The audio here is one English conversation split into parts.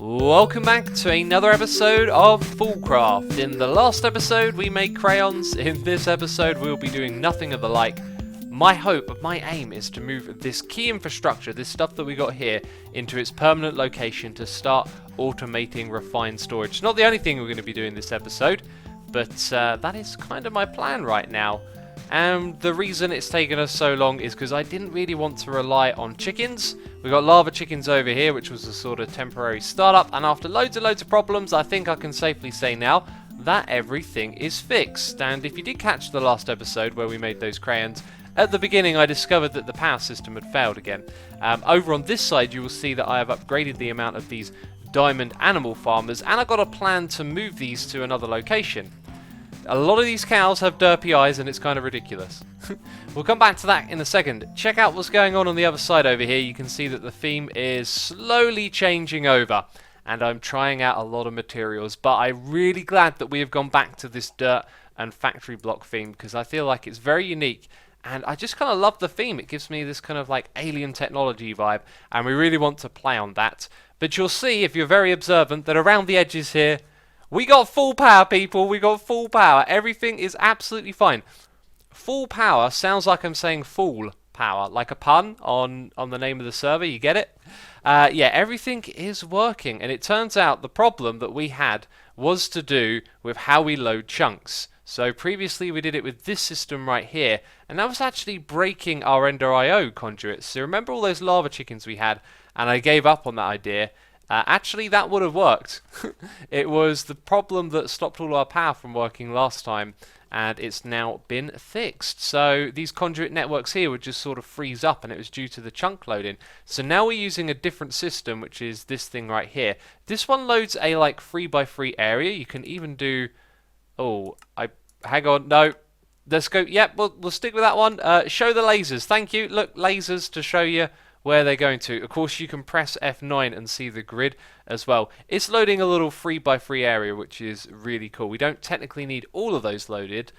Welcome back to another episode of FoolCraft. In the last episode we made crayons, in this episode we'll be doing nothing of the like. My hope, my aim is to move this key infrastructure, this stuff that we got here, into its permanent location to start automating refined storage. Not the only thing we're going to be doing this episode, but that is kind of my plan right now. And the reason it's taken us so long is because I didn't really want to rely on chickens. We got lava chickens over here, which was a sort of temporary startup, and after loads and loads of problems, I think I can safely say now that everything is fixed. And if you did catch the last episode where we made those crayons, at the beginning I discovered that the power system had failed again. Over on this side you will see that I have upgraded the amount of these diamond animal farmers, and I got a plan to move these to another location. A lot of these cows have derpy eyes and it's kind of ridiculous. We'll come back to that in a second. Check out what's going on the other side over here. You can see that the theme is slowly changing over. And I'm trying out a lot of materials. But I'm really glad that we have gone back to this dirt and factory block theme, because I feel like it's very unique. And I just kind of love the theme. It gives me this kind of like alien technology vibe. And we really want to play on that. But you'll see, if you're very observant, that around the edges here, we got full power, people. We got full power. Everything is absolutely fine. Full power sounds like I'm saying fool power, like a pun on the name of the server. You get it? Yeah, everything is working. And it turns out the problem that we had was to do with how we load chunks. So previously we did it with this system right here, and that was actually breaking our Ender IO conduits. So remember all those lava chickens we had, and I gave up on that idea. Actually, that would have worked. It was the problem that stopped all our power from working last time, and it's now been fixed. So these conduit networks here would just sort of freeze up, and it was due to the chunk loading. So now we're using a different system, which is this thing right here. This one loads a like 3x3 area. You can even do... Oh, hang on, no. Let's go. Yep, we'll stick with that one. Show the lasers. Thank you. Look, lasers to show you where they're going to. Of course, you can press F9 and see the grid as well. It's loading a little 3x3 area, which is really cool. We don't technically need all of those loaded,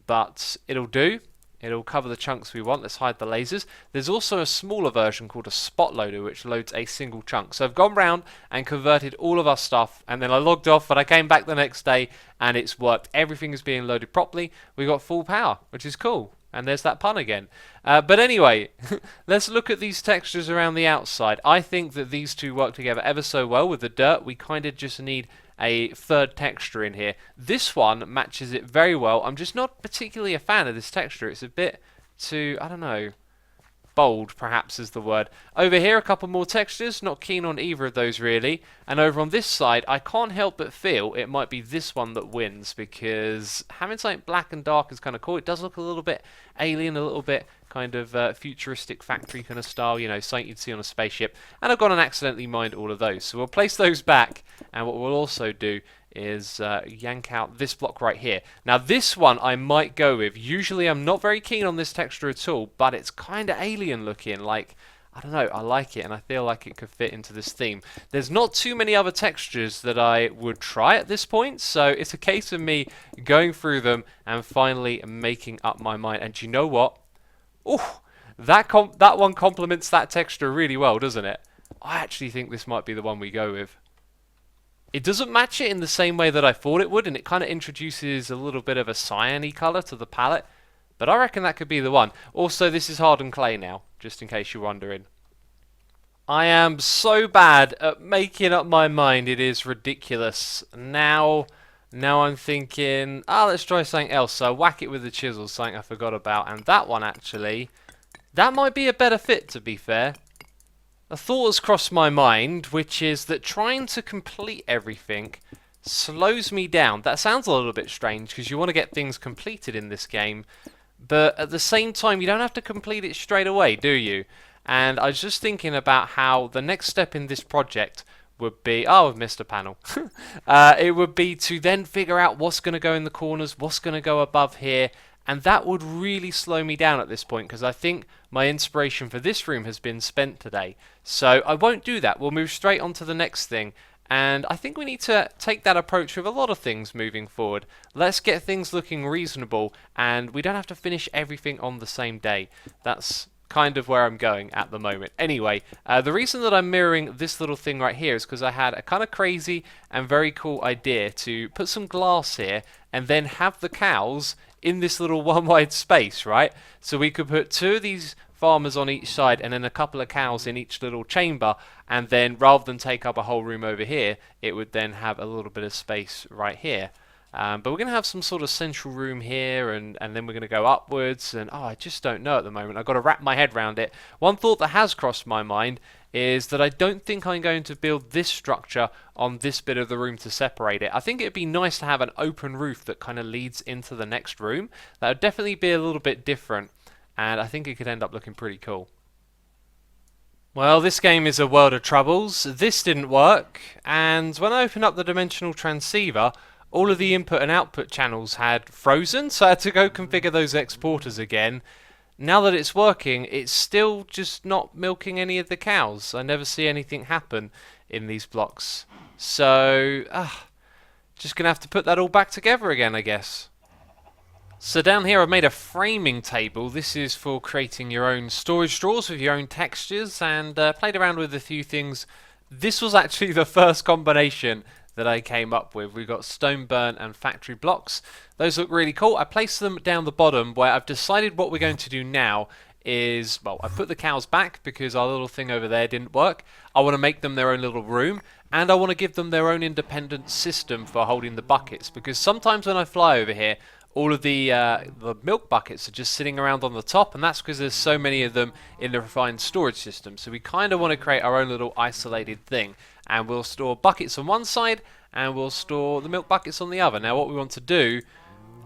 but it'll do. It'll cover the chunks we want. Let's hide the lasers. There's also a smaller version called a spot loader, which loads a single chunk. So I've gone round and converted all of our stuff, and then I logged off, but I came back the next day, and it's worked. Everything is being loaded properly. We got full power, which is cool. And there's that pun again. But anyway, let's look at these textures around the outside. I think that these two work together ever so well with the dirt. We kind of just need a third texture in here. This one matches it very well. I'm just not particularly a fan of this texture. It's a bit too, I don't know, bold perhaps is the word. Over here a couple more textures, not keen on either of those really. And over on this side I can't help but feel it might be this one that wins, because having something black and dark is kind of cool. It does look a little bit alien, a little bit kind of futuristic factory kind of style, you know, something you'd see on a spaceship. And I've gone and accidentally mined all of those, so we'll place those back, and what we'll also do is yank out this block right here. Now this one I might go with. Usually I'm not very keen on this texture at all, but it's kind of alien looking. Like, I don't know, I like it, and I feel like it could fit into this theme. There's not too many other textures that I would try at this point, so it's a case of me going through them and finally making up my mind. And you know what? Oh, that one complements that texture really well, doesn't it? I actually think this might be the one we go with. It doesn't match it in the same way that I thought it would, and it kind of introduces a little bit of a cyan-y colour to the palette, but I reckon that could be the one. Also, this is hardened clay now, just in case you're wondering. I am so bad at making up my mind, it is ridiculous. Now I'm thinking, let's try something else. So I whack it with the chisel, something I forgot about, and that one actually, that might be a better fit, to be fair. A thought has crossed my mind, which is that trying to complete everything slows me down. That sounds a little bit strange, because you want to get things completed in this game, but at the same time you don't have to complete it straight away, do you? And I was just thinking about how the next step in this project would be, I've missed a panel. It would be to then figure out what's going to go in the corners, what's going to go above here, and that would really slow me down at this point, because I think my inspiration for this room has been spent today. So I won't do that. We'll move straight on to the next thing. And I think we need to take that approach with a lot of things moving forward. Let's get things looking reasonable, and we don't have to finish everything on the same day. That's kind of where I'm going at the moment. Anyway, the reason that I'm mirroring this little thing right here is because I had a kind of crazy and very cool idea to put some glass here and then have the cows in this little one wide space, right? So we could put two of these farmers on each side and then a couple of cows in each little chamber, and then rather than take up a whole room over here, it would then have a little bit of space right here. But we're going to have some sort of central room here, and then we're going to go upwards, and I just don't know at the moment. I've got to wrap my head around it. One thought that has crossed my mind is that I don't think I'm going to build this structure on this bit of the room to separate it. I think it'd be nice to have an open roof that kind of leads into the next room. That would definitely be a little bit different, and I think it could end up looking pretty cool. Well, this game is a world of troubles. This didn't work, and when I opened up the dimensional transceiver, all of the input and output channels had frozen, so I had to go configure those exporters again. Now that it's working, it's still just not milking any of the cows. I never see anything happen in these blocks. So, just going to have to put that all back together again, I guess. So down here I've made a framing table. This is for creating your own storage drawers with your own textures, and played around with a few things. This was actually the first combination that I came up with. We've got stone burn and factory blocks. Those look really cool. I placed them down the bottom where I've decided what we're going to do now is, well, I put the cows back because our little thing over there didn't work. I want to make them their own little room, and I want to give them their own independent system for holding the buckets, because sometimes when I fly over here, all of the milk buckets are just sitting around on the top, and that's because there's so many of them in the refined storage system. So we kind of want to create our own little isolated thing, and we'll store buckets on one side and we'll store the milk buckets on the other. Now what we want to do,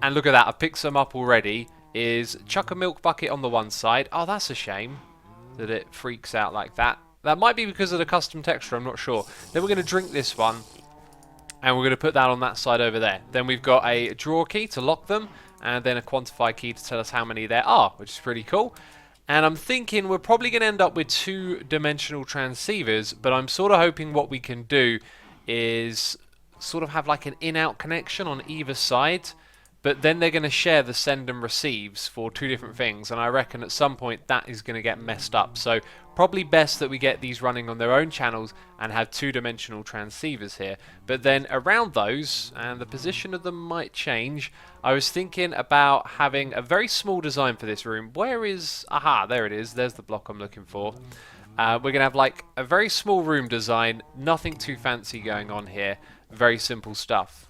and look at that, I picked some up already, is chuck a milk bucket on the one side. Oh, that's a shame that it freaks out like that. That might be because of the custom texture, I'm not sure. Then we're going to drink this one, and we're going to put that on that side over there. Then we've got a drawer key to lock them, and then a quantify key to tell us how many there are, which is pretty cool. And I'm thinking we're probably going to end up with two-dimensional transceivers, but I'm sort of hoping what we can do is sort of have like an in-out connection on either side, but then they're going to share the send and receives for two different things, and I reckon at some point that is going to get messed up. So probably best that we get these running on their own channels and have two-dimensional transceivers here. But then around those, and the position of them might change, I was thinking about having a very small design for this room. Where is... aha, there it is. There's the block I'm looking for. We're going to have like a very small room design, nothing too fancy going on here. Very simple stuff.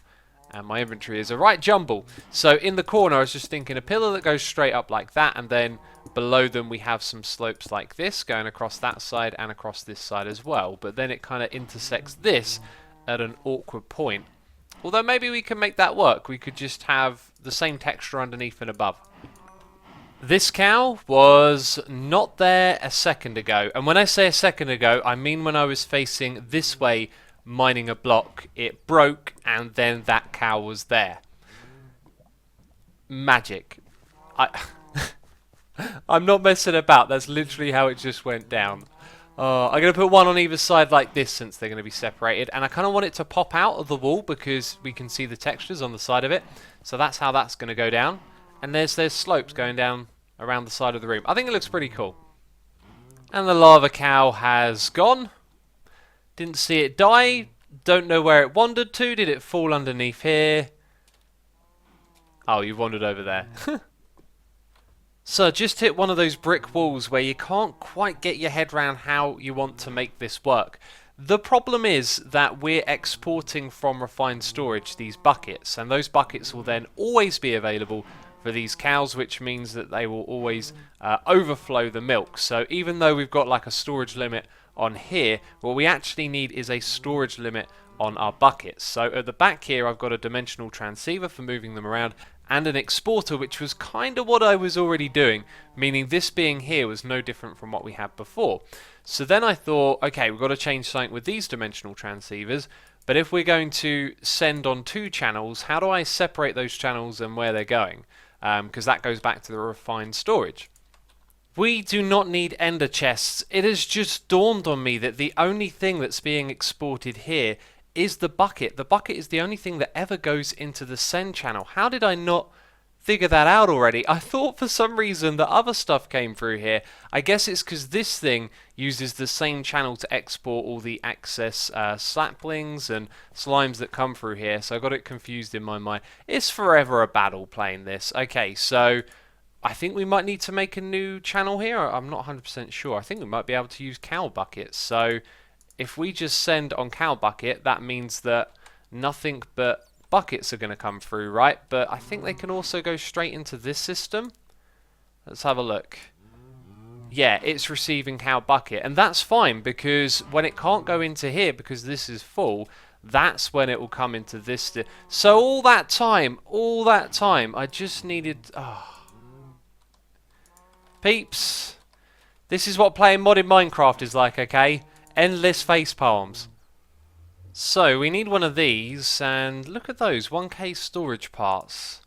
And my inventory is a right jumble. So in the corner I was just thinking a pillar that goes straight up like that, and then below them we have some slopes like this going across that side and across this side as well. But then it kind of intersects this at an awkward point. Although maybe we can make that work. We could just have the same texture underneath and above. This cow was not there a second ago. And when I say a second ago, I mean when I was facing this way mining a block, it broke, and then that cow was there. Magic. I'm not messing about. That's literally how it just went down. I'm going to put one on either side like this since they're going to be separated, and I kind of want it to pop out of the wall because we can see the textures on the side of it. So that's how that's going to go down. And there's slopes going down around the side of the room. I think it looks pretty cool. And the lava cow has gone. Didn't see it die. Don't know where it wandered to. Did it fall underneath here? Oh, you wandered over there. So just hit one of those brick walls where you can't quite get your head around how you want to make this work. The problem is that we're exporting from refined storage these buckets, and those buckets will then always be available for these cows, which means that they will always overflow the milk. So even though we've got like a storage limit on here, what we actually need is a storage limit on our buckets. So at the back here I've got a dimensional transceiver for moving them around, and an exporter, which was kind of what I was already doing, meaning this being here was no different from what we had before. So then I thought, okay, we've got to change something with these dimensional transceivers, but if we're going to send on two channels, how do I separate those channels and where they're going? Because that goes back to the refined storage. We do not need ender chests. It has just dawned on me that the only thing that's being exported here is the bucket. The bucket is the only thing that ever goes into the send channel. How did I not figure that out already. I thought for some reason that other stuff came through here. I guess it's because this thing uses the same channel to export all the access saplings and slimes that come through here, so I got it confused in my mind. It's forever a battle playing this. Okay, so I think we might need to make a new channel here. I'm not 100% sure. I think we might be able to use cow buckets. So if we just send on cow bucket, that means that nothing but buckets are going to come through, right? But I think they can also go straight into this system. Let's have a look. Yeah, it's receiving cow bucket, and that's fine because when it can't go into here because this is full, that's when it will come into this. So all that time, I just needed... Oh. Peeps, this is what playing modded Minecraft is like, okay? Endless face palms. So, we need one of these, and look at those, 1k storage parts.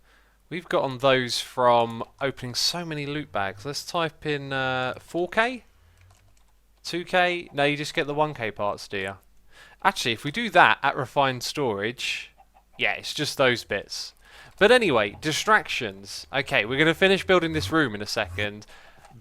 We've gotten those from opening so many loot bags. Let's type in 4k? 2k? No, you just get the 1k parts, do you? Actually, if we do that at refined storage, yeah, it's just those bits. But anyway, distractions. Okay, we're going to finish building this room in a second,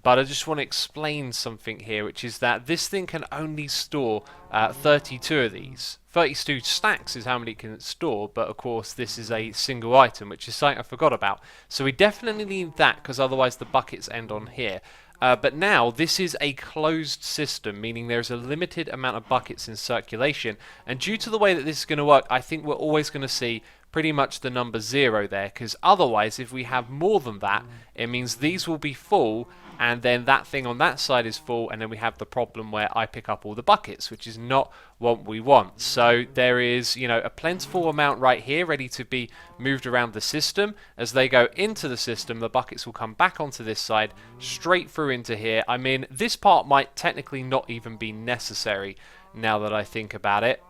but I just want to explain something here, which is that this thing can only store 32 of these. 32 stacks is how many it can store, but of course this is a single item, which is something I forgot about. So we definitely need that, because otherwise the buckets end on here. But now this is a closed system, meaning there's a limited amount of buckets in circulation, and due to the way that this is going to work, I think we're always going to see pretty much the number 0 there, because otherwise if we have more than that, it means these will be full, and then that thing on that side is full, and then we have the problem where I pick up all the buckets, which is not what we want. So there is, you know, a plentiful amount right here ready to be moved around the system. As they go into the system, the buckets will come back onto this side, straight through into here. I mean, this part might technically not even be necessary now that I think about it.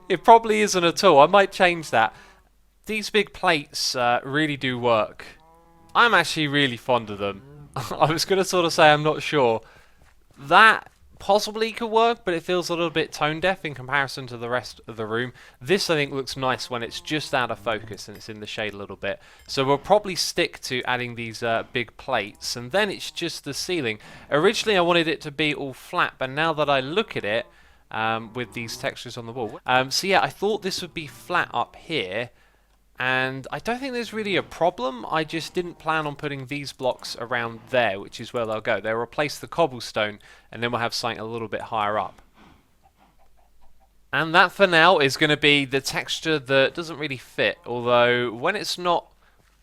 It probably isn't at all. I might change that. These big plates really do work. I'm actually really fond of them. I was going to sort of say I'm not sure. That possibly could work, but it feels a little bit tone deaf in comparison to the rest of the room. This, I think, looks nice when it's just out of focus and it's in the shade a little bit. So we'll probably stick to adding these big plates, and then it's just the ceiling. Originally I wanted it to be all flat, but now that I look at it with these textures on the wall. So yeah, I thought this would be flat up here. And I don't think there's really a problem. I just didn't plan on putting these blocks around there, which is where they'll go. They'll replace the cobblestone, and then we'll have something a little bit higher up. And that for now is going to be the texture that doesn't really fit, although when it's not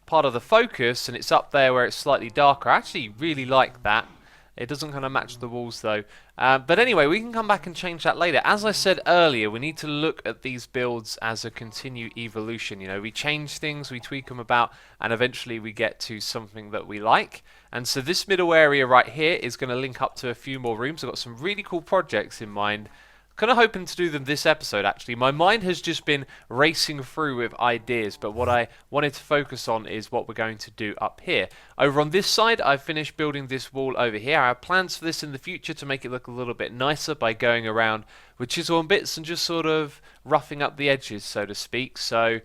part of the focus and it's up there where it's slightly darker, I actually really like that. It doesn't kind of match the walls though. But anyway, we can come back and change that later. As I said earlier, we need to look at these builds as a continued evolution. You know, we change things, we tweak them about, and eventually we get to something that we like. And so this middle area right here is going to link up to a few more rooms. I've got some really cool projects in mind. Kind of hoping to do them this episode, actually. My mind has just been racing through with ideas, but what I wanted to focus on is what we're going to do up here. Over on this side, I've finished building this wall over here. I have plans for this in the future to make it look a little bit nicer by going around with chisel and bits and just sort of roughing up the edges, so to speak. So,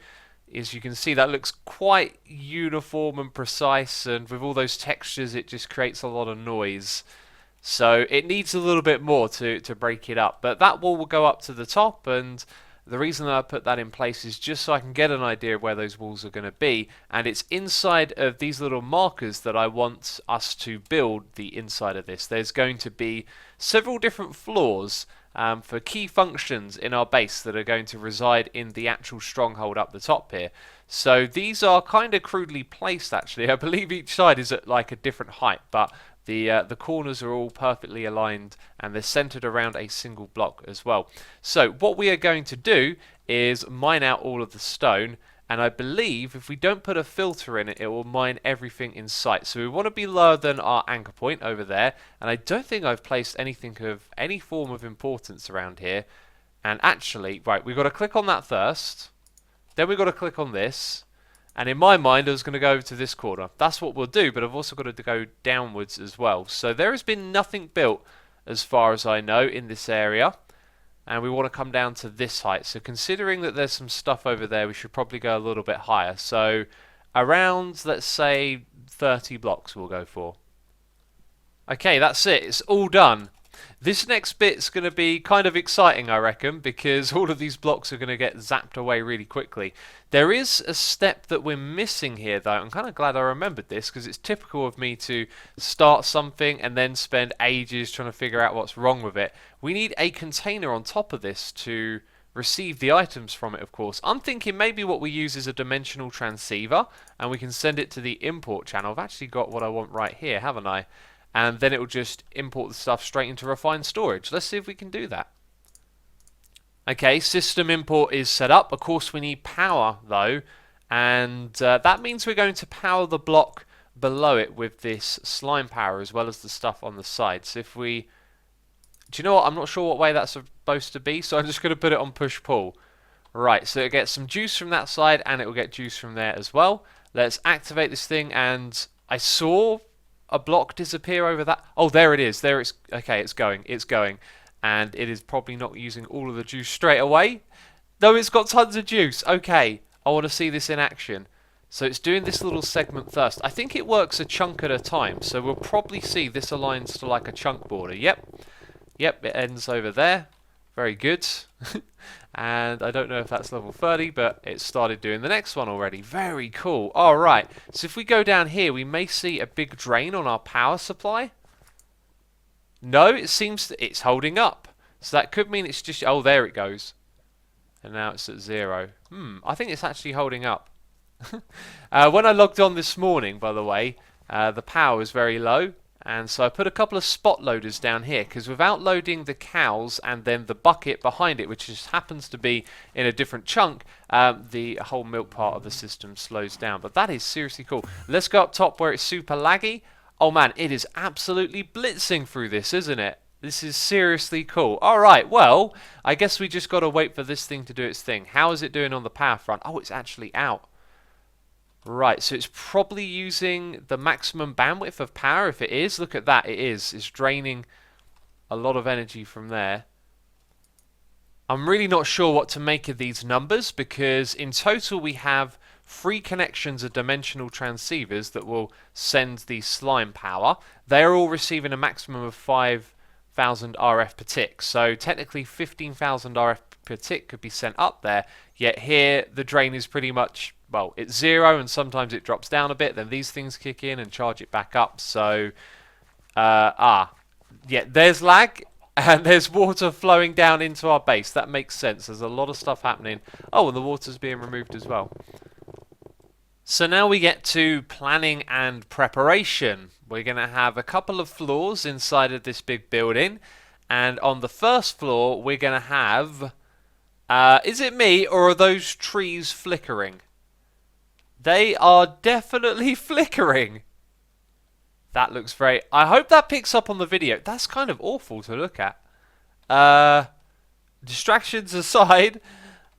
as you can see, that looks quite uniform and precise, and with all those textures, it just creates a lot of noise. So it needs a little bit more to break it up. But that wall will go up to the top, and the reason that I put that in place is just so I can get an idea of where those walls are going to be. And it's inside of these little markers that I want us to build the inside of this. There's going to be several different floors for key functions in our base that are going to reside in the actual stronghold up the top here. So these are kind of crudely placed, actually. I believe each side is at like a different height, but the corners are all perfectly aligned and they're centered around a single block as well. So what we are going to do is mine out all of the stone, and I believe if we don't put a filter in it, it will mine everything in sight. So we want to be lower than our anchor point over there, and I don't think I've placed anything of any form of importance around here. And actually, right, we've got to click on that first, then we've got to click on this. And in my mind, I was going to go over to this corner. That's what we'll do, but I've also got to go downwards as well. So there has been nothing built, as far as I know, in this area. And we want to come down to this height. So considering that there's some stuff over there, we should probably go a little bit higher. So around, let's say, 30 blocks we'll go for. Okay, that's it. It's all done. This next bit's going to be kind of exciting, I reckon, because all of these blocks are going to get zapped away really quickly. There is a step that we're missing here, though. I'm kind of glad I remembered this, because it's typical of me to start something and then spend ages trying to figure out what's wrong with it. We need a container on top of this to receive the items from it, of course. I'm thinking maybe what we use is a dimensional transceiver, and we can send it to the import channel. I've actually got what I want right here, haven't I? And then it will just import the stuff straight into refined storage. Let's see if we can do that. Okay, system import is set up. Of course, we need power, though, and that means we're going to power the block below it with this slime power, as well as the stuff on the side. So if we... Do you know what? I'm not sure what way that's supposed to be, so I'm just going to put it on push-pull. Right, so it gets some juice from that side, and it will get juice from there as well. Let's activate this thing, and I saw a block disappear over that. Oh, there it is. There it's okay. It's going. It's going, and it is probably not using all of the juice straight away. Though it's got tons of juice. Okay, I want to see this in action. So it's doing this little segment first. I think it works a chunk at a time. So we'll probably see this aligns to like a chunk border. Yep, yep. It ends over there. Very good. And I don't know if that's level 30, but it started doing the next one already. Very cool. All right. So if we go down here, we may see a big drain on our power supply. No, it seems that it's holding up. So that could mean it's just... Oh, there it goes. And now it's at 0. I think it's actually holding up. When I logged on this morning, by the way, the power was very low. And so I put a couple of spot loaders down here, because without loading the cows and then the bucket behind it, which just happens to be in a different chunk, the whole milk part of the system slows down. But that is seriously cool. Let's go up top where it's super laggy. Oh man, it is absolutely blitzing through this, isn't it? This is seriously cool. Alright, well, I guess we just got to wait for this thing to do its thing. How is it doing on the power front? Oh, it's actually out. Right, so it's probably using the maximum bandwidth of power. If it is, look at that, it is. It's draining a lot of energy from there. I'm really not sure what to make of these numbers, because in total we have 3 connections of dimensional transceivers that will send the slime power. They're all receiving a maximum of 5,000 RF per tick. So technically 15,000 RF per tick could be sent up there. Yet here the drain is pretty much... Well, it's 0 and sometimes it drops down a bit, then these things kick in and charge it back up. So, yeah, there's lag and there's water flowing down into our base. That makes sense. There's a lot of stuff happening. Oh, and the water's being removed as well. So now we get to planning and preparation. We're going to have a couple of floors inside of this big building. And on the first floor, we're going to have... is it me or are those trees flickering? They are definitely flickering. That looks very... I hope that picks up on the video. That's kind of awful to look at. Distractions aside,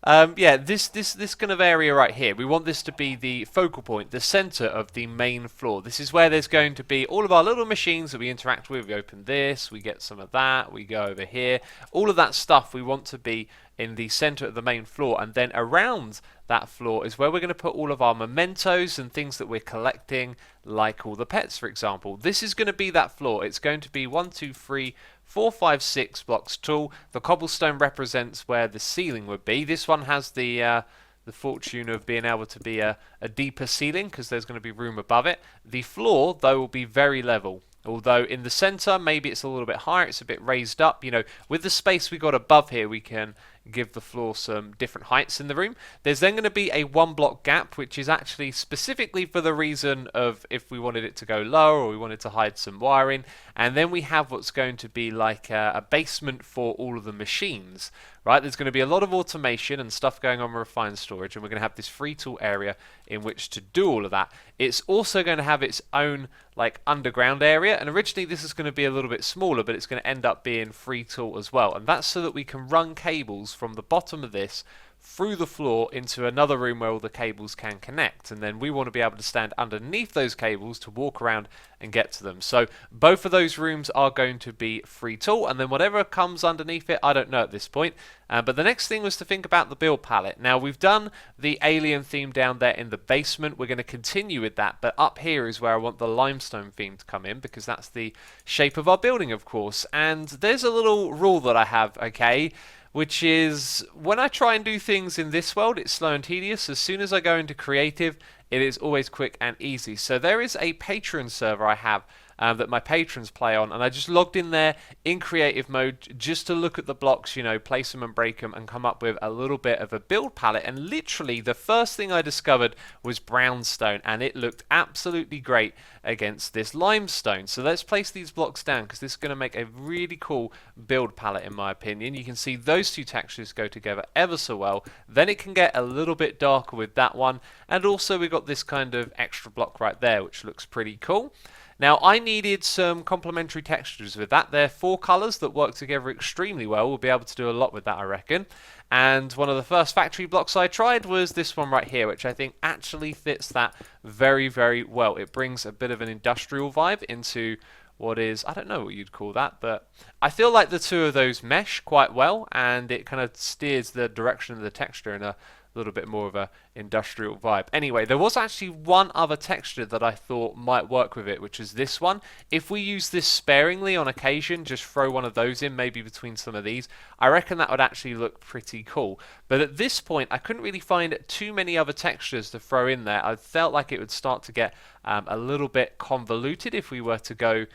yeah, this kind of area right here, we want this to be the focal point, the center of the main floor. This is where there's going to be all of our little machines that we interact with. We open this, we get some of that, we go over here. All of that stuff we want to be in the center of the main floor, and then around that floor is where we're going to put all of our mementos and things that we're collecting, like all the pets, for example. This is going to be that floor. It's going to be 1, 2, 3, 4, 5, 6 blocks tall. The cobblestone represents where the ceiling would be. This one has the fortune of being able to be a deeper ceiling, because there's going to be room above it. The floor, though, will be very level. Although in the center, maybe it's a little bit higher, it's a bit raised up. You know, with the space we got above here, we can give the floor some different heights in the room. There's then going to be a 1 block gap, which is actually specifically for the reason of if we wanted it to go lower or we wanted to hide some wiring. And then we have what's going to be like a basement for all of the machines, right? There's going to be a lot of automation and stuff going on with refined storage, and we're going to have this free tool area in which to do all of that. It's also going to have its own like underground area, and originally this is going to be a little bit smaller, but it's going to end up being free tool as well, and that's so that we can run cables from the bottom of this through the floor into another room where all the cables can connect, and then we want to be able to stand underneath those cables to walk around and get to them. So both of those rooms are going to be free tool, and then whatever comes underneath it, I don't know at this point. But the next thing was to think about the build palette. Now we've done the alien theme down there in the basement. We're going to continue with that, but up here is where I want the limestone theme to come in, because that's the shape of our building, of course. And there's a little rule that I have, okay, which is when I try and do things in this world, it's slow and tedious. As soon as I go into creative, it is always quick and easy. So there is a Patreon server I have that my patrons play on, and I just logged in there in creative mode just to look at the blocks, you know, place them and break them and come up with a little bit of a build palette. And literally the first thing I discovered was brownstone, and it looked absolutely great against this limestone. So let's place these blocks down, because this is going to make a really cool build palette in my opinion. You can see those two textures go together ever so well. Then it can get a little bit darker with that one, and also we got this kind of extra block right there which looks pretty cool. Now I needed some complementary textures with that. They're 4 colours that work together extremely well. We'll be able to do a lot with that, I reckon. And one of the first factory blocks I tried was this one right here, which I think actually fits that very, very well. It brings a bit of an industrial vibe into what is, I don't know what you'd call that, but I feel like the two of those mesh quite well, and it kind of steers the direction of the texture in a little bit more of a industrial vibe. Anyway, there was actually one other texture that I thought might work with it, which is this one. If we use this sparingly on occasion, just throw one of those in, maybe between some of these, I reckon that would actually look pretty cool. But at this point, I couldn't really find too many other textures to throw in there. I felt like it would start to get a little bit convoluted if we were to go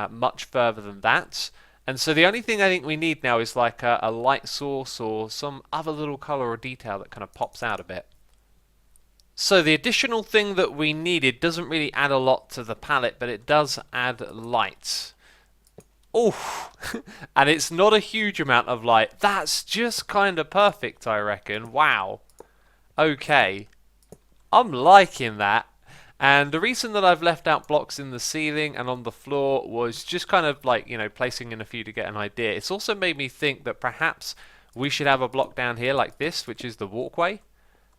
much further than that. And so the only thing I think we need now is like a light source or some other little color or detail that kind of pops out a bit. So the additional thing that we needed doesn't really add a lot to the palette, but it does add light. Oh, and it's not a huge amount of light. That's just kind of perfect, I reckon. Wow. Okay. I'm liking that. And the reason that I've left out blocks in the ceiling and on the floor was just kind of like, you know, placing in a few to get an idea. It's also made me think that perhaps we should have a block down here like this, which is the walkway,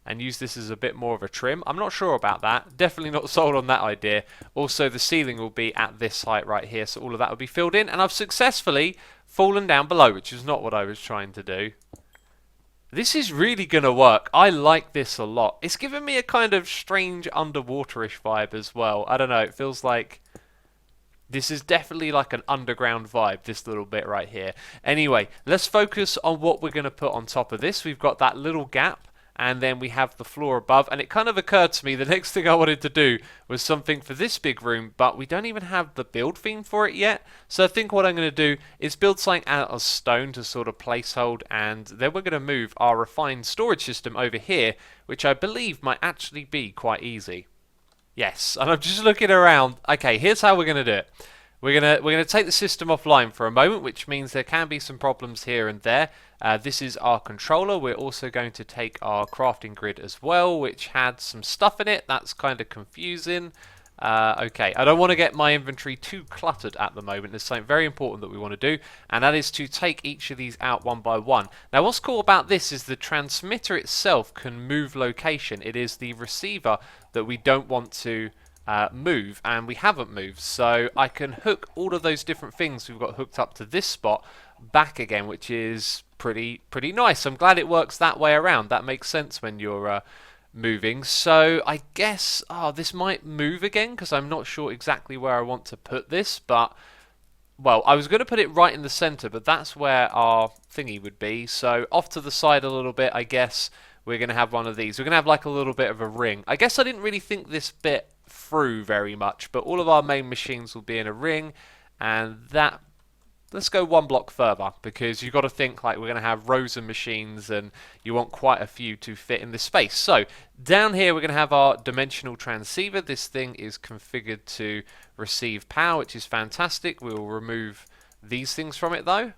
and use this as a bit more of a trim. I'm not sure about that. Definitely not sold on that idea. Also, the ceiling will be at this height right here, so all of that will be filled in. And I've successfully fallen down below, which is not what I was trying to do. This is really going to work. I like this a lot. It's giving me a kind of strange underwaterish vibe as well. I don't know, it feels like this is definitely like an underground vibe, this little bit right here. Anyway, let's focus on what we're going to put on top of this. We've got that little gap, and then we have the floor above, and it kind of occurred to me the next thing I wanted to do was something for this big room, but we don't even have the build theme for it yet. So I think what I'm going to do is build something out of stone to sort of placehold, and then we're going to move our refined storage system over here, which I believe might actually be quite easy. Yes, and I'm just looking around. Okay, here's how we're going to do it. We're gonna take the system offline for a moment, which means there can be some problems here and there. This is our controller. We're also going to take our crafting grid as well, which had some stuff in it. That's kind of confusing. Okay, I don't want to get my inventory too cluttered at the moment. There's something very important that we want to do, and that is to take each of these out one by one. Now, what's cool about this is the transmitter itself can move location. It is the receiver that we don't want to move, and we haven't moved, so I can hook all of those different things we've got hooked up to this spot back again, which is pretty nice. I'm glad it works that way around. That makes sense when you're moving. So I guess this might move again, because I'm not sure exactly where I want to put this, but well, I was going to put it right in the center, but that's where our thingy would be. So off to the side a little bit, I guess we're going to have one of these. We're going to have like a little bit of a ring. I guess I didn't really think this bit through very much, but all of our main machines will be in a ring, and that, let's go one block further, because you've got to think like we're going to have rows of machines and you want quite a few to fit in this space. So down here we're going to have our dimensional transceiver. This thing is configured to receive power, which is fantastic. We'll remove these things from it though.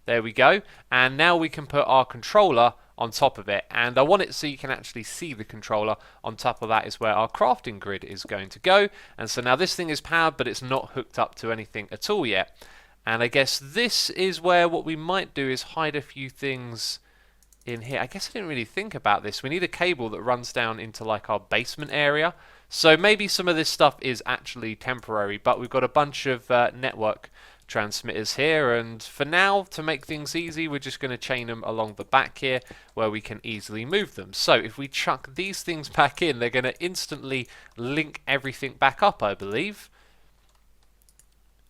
There we go, and now we can put our controller on top of it, and I want it so you can actually see the controller. On top of that is where our crafting grid is going to go, and so now this thing is powered, but it's not hooked up to anything at all yet. And I guess this is where what we might do is hide a few things in here. I guess I didn't really think about this. We need a cable that runs down into like our basement area. So maybe some of this stuff is actually temporary, but we've got a bunch of network transmitters here, and for now, to make things easy, we're just going to chain them along the back here where we can easily move them. So if we chuck these things back in, they're going to instantly link everything back up, I believe.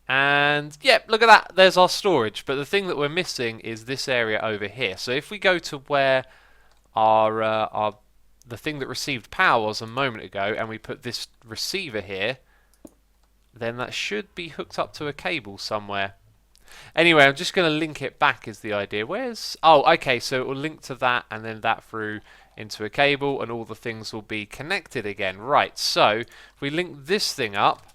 And yeah, look at that, there's our storage, but the thing that we're missing is this area over here. So if we go to where our the thing that received power was a moment ago, and we put this receiver here, then that should be hooked up to a cable somewhere. Anyway, I'm just going to link it back is the idea. Where's... Oh, okay, so it will link to that and then that through into a cable, and all the things will be connected again. Right, so if we link this thing up,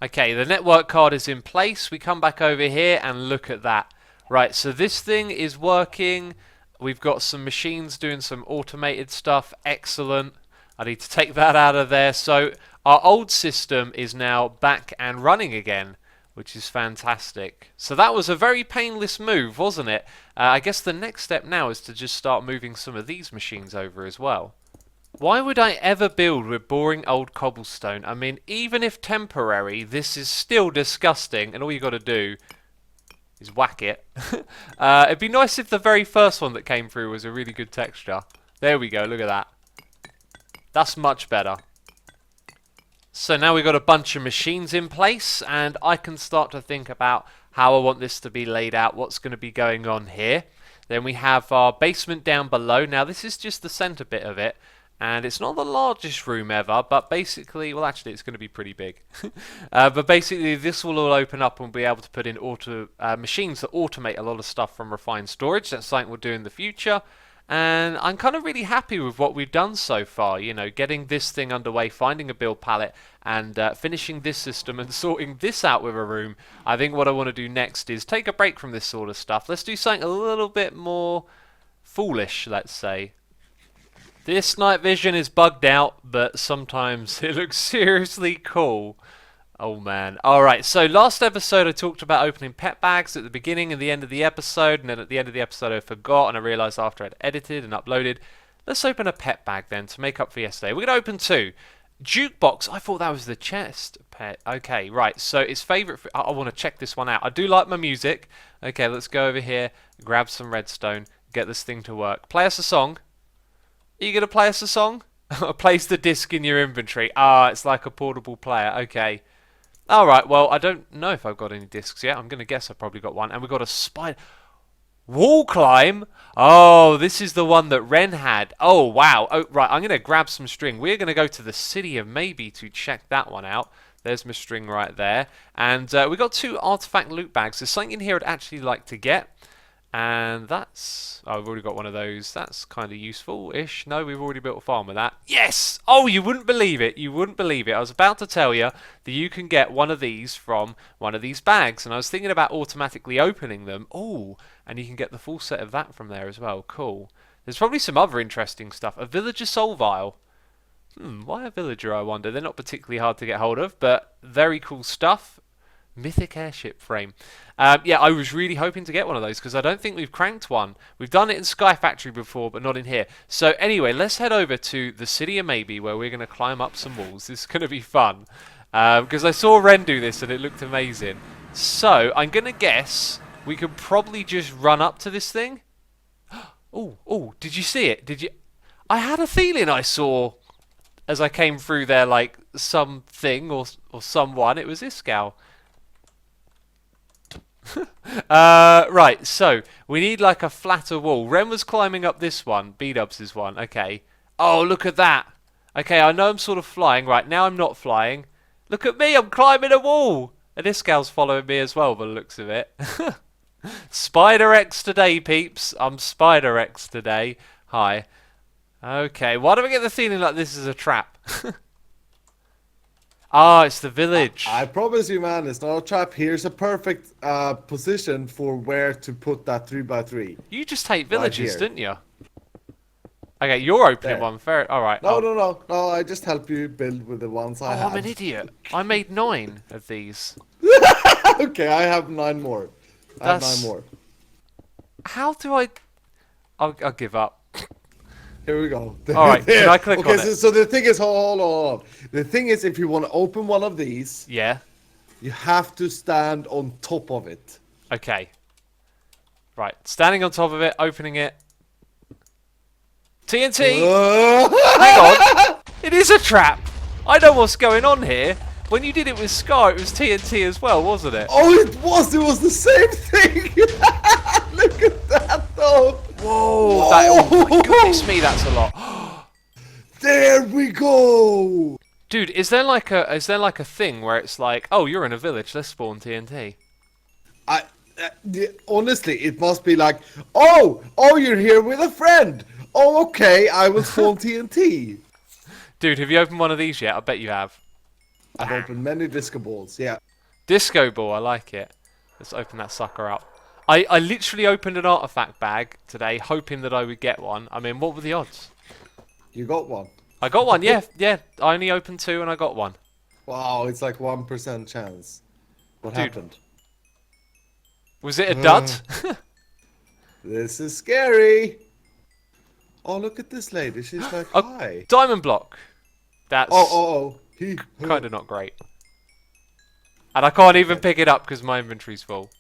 okay, the network card is in place. We come back over here and look at that. Right, so this thing is working. We've got some machines doing some automated stuff. Excellent. I need to take that out of there. So our old system is now back and running again, which is fantastic. So that was a very painless move, wasn't it? I guess the next step now is to just start moving some of these machines over as well. Why would I ever build with boring old cobblestone? I mean, even if temporary, this is still disgusting, and all you got to do is whack it. It'd be nice if the very first one that came through was a really good texture. There we go, look at that. That's much better. So now we've got a bunch of machines in place, and I can start to think about how I want this to be laid out, what's going to be going on here. Then we have our basement down below. Now this is just the center bit of it, and it's not the largest room ever, but basically, well actually it's going to be pretty big. But basically this will all open up and we'll be able to put in machines that automate a lot of stuff from refined storage. That's something we'll do in the future. And I'm kind of really happy with what we've done so far, you know, getting this thing underway, finding a build palette, and finishing this system and sorting this out with a room. I think what I want to do next is take a break from this sort of stuff. Let's do something a little bit more foolish, let's say. This night vision is bugged out, but sometimes it looks seriously cool. Oh man. Alright, so last episode I talked about opening pet bags at the beginning and the end of the episode, and then at the end of the episode I forgot, and I realised after I'd edited and uploaded. Let's open a pet bag then to make up for yesterday. We're going to open two. Jukebox, I thought that was the chest pet. Okay, right, so its favourite... I want to check this one out. I do like my music. Okay, let's go over here, grab some redstone, get this thing to work. Play us a song. Are you going to play us a song? Place the disc in your inventory. Ah, it's like a portable player. Okay. Alright, well, I don't know if I've got any discs yet. I'm going to guess I've probably got one. And we've got a spider... Wall climb? Oh, this is the one that Ren had. Oh, wow. Oh, right, I'm going to grab some string. We're going to go to the City of Maybe to check that one out. There's my string right there. And we've got two artifact loot bags. There's something in here I'd actually like to get. And that's... Oh, I've already got one of those. That's kind of useful-ish. No, we've already built a farm with that. Yes! Oh, you wouldn't believe it. You wouldn't believe it. I was about to tell you that you can get one of these from one of these bags. And I was thinking about automatically opening them. Oh, and you can get the full set of that from there as well. Cool. There's probably some other interesting stuff. A villager soul vial. Why a villager, I wonder? They're not particularly hard to get hold of, but very cool stuff. Mythic airship frame. Yeah, I was really hoping to get one of those because I don't think we've cranked one. We've done it in Sky Factory before, but not in here. So anyway, let's head over to the City of Maybe where we're going to climb up some walls. This is going to be fun because I saw Ren do this and it looked amazing. So I'm going to guess we could probably just run up to this thing. Oh, did you see it? Did you? I had a feeling I saw as I came through there like something or someone. It was this gal. Right, so we need like a flatter wall. Ren was climbing up this one. B-Dubs is one. Okay. Oh, look at that. Okay, I know I'm sort of flying. Right, now I'm not flying. Look at me, I'm climbing a wall. And this gal's following me as well by the looks of it. Spider X today, peeps. I'm Spider X today. Hi. Okay, why do I get the feeling like this is a trap? Ah, it's the village. I promise you, man, it's not a trap. Here's a perfect position for where to put that 3x3. You just hate villages, didn't you? Okay, you're opening There. one. Fair. All right. No. I just help you build with the ones I have. I'm an idiot. I made 9 of these. Okay, I have 9 more. I have 9 more. How do I... I'll give up. Here we go. All right, can I click okay, on it? so the thing is, hold on. The thing is, if you want to open one of these, Yeah. you have to stand on top of it. Okay. Right, standing on top of it, opening it. TNT! Hang on! It is a trap! I know what's going on here. When you did it with Scar, it was TNT as well, wasn't it? Oh, it was the same thing! Look at that, though! Whoa! Oh my goodness me, that's a lot. There we go! Dude, is there like a thing where it's like, oh, you're in a village, let's spawn TNT? Honestly, it must be like, oh, you're here with a friend. Oh, okay, I will spawn TNT. Dude, have you opened one of these yet? I bet you have. I've opened many disco balls, yeah. Disco ball, I like it. Let's open that sucker up. I literally opened an artifact bag today, hoping that I would get one. I mean, what were the odds? You got one. I got one, yeah. I only opened 2 and I got one. Wow, it's like 1% chance. What happened? Was it a dud? This is scary. Oh, look at this lady. She's like, hi. Diamond block. That's Kind of not great. And I can't even pick it up because my inventory's full.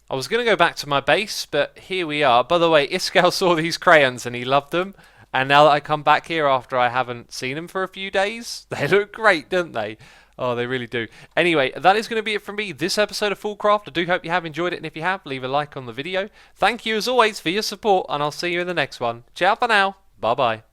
I was going to go back to my base, but here we are. By the way, Iskal saw these crayons and he loved them. And now that I come back here after I haven't seen them for a few days, they look great, don't they? Oh, they really do. Anyway, that is going to be it from me this episode of FoolCraft. I do hope you have enjoyed it, and if you have, leave a like on the video. Thank you as always for your support, and I'll see you in the next one. Ciao for now. Bye-bye.